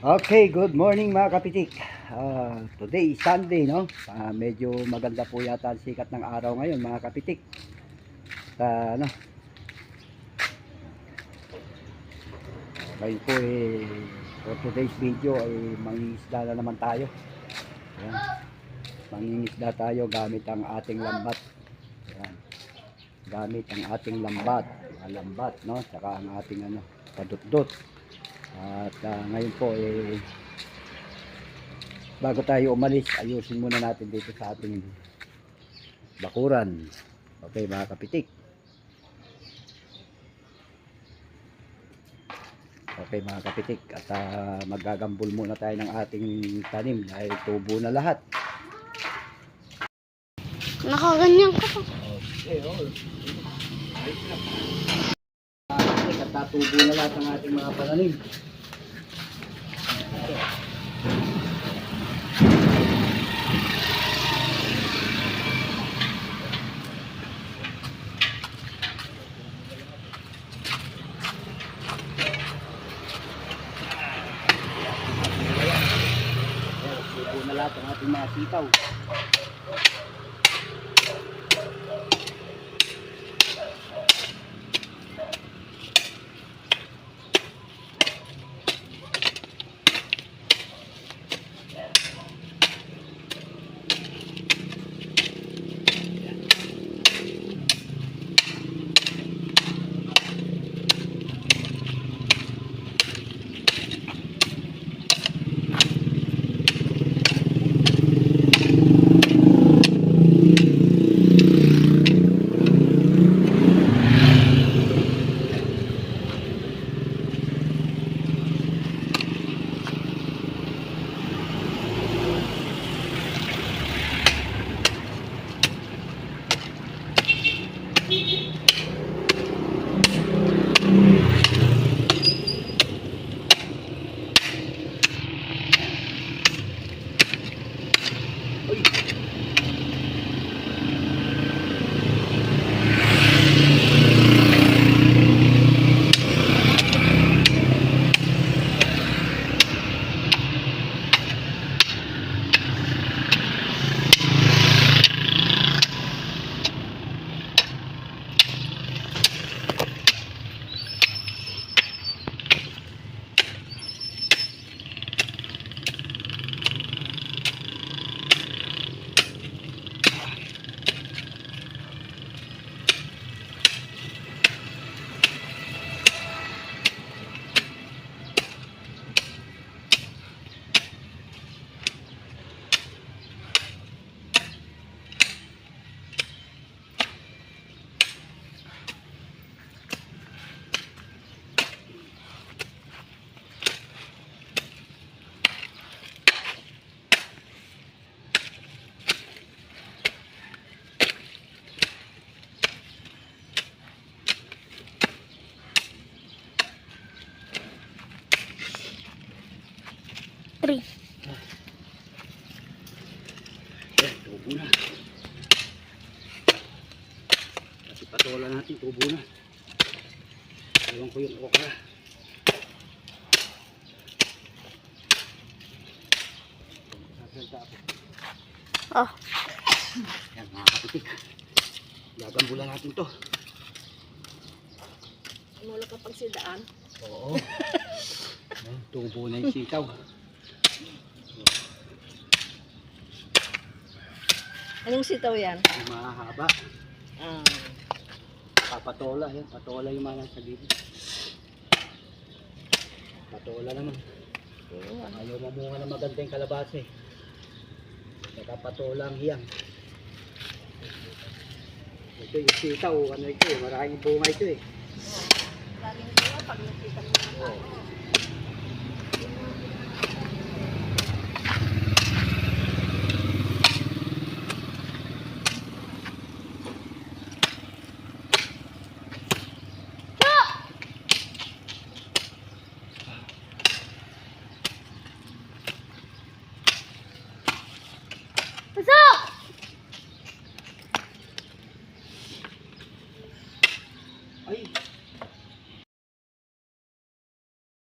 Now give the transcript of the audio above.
Okay, good morning mga kapitik. Today is Sunday, no? Medyo maganda po yata ang sikat ng araw ngayon mga kapitik. Ano? Ngayon po for today's video ay mangingisda na naman tayo. Ayan. Mangingisda tayo gamit ang ating lambat. Ayan. Gamit ang ating lambat, no? Saka ang ating padutdot. At ngayon po bago tayo umalis, ayusin muna natin dito sa ating bakuran. Okay mga kapitik. Okay mga kapitik, at magagambol muna tayo ng ating tanim dahil tubo na lahat. Nakaganyan ka pa. Okay, ayos na. At natubo na lahat ng ating mga pananim. Tubo na lahat ng ating mga sitaw. Three. Tubo na. Kasi patola natin, tubo na. Ewan ko yung okra. Oh. Yan mga kapitik. Gagambulan natin to. Mula ka pang sidaan. Oo. Tubo na yung sitaw. Anong sitaw yan? Yung mahahaba. Patola yan. Patola yung mga nasa dito. Patola naman. Ayaw mamunga na maganda yung kalabasa eh. Patola ang hiyang. Ito yung sitaw. Ano ito eh. Maraming bunga ito eh. Laging bunga pag nakita mo.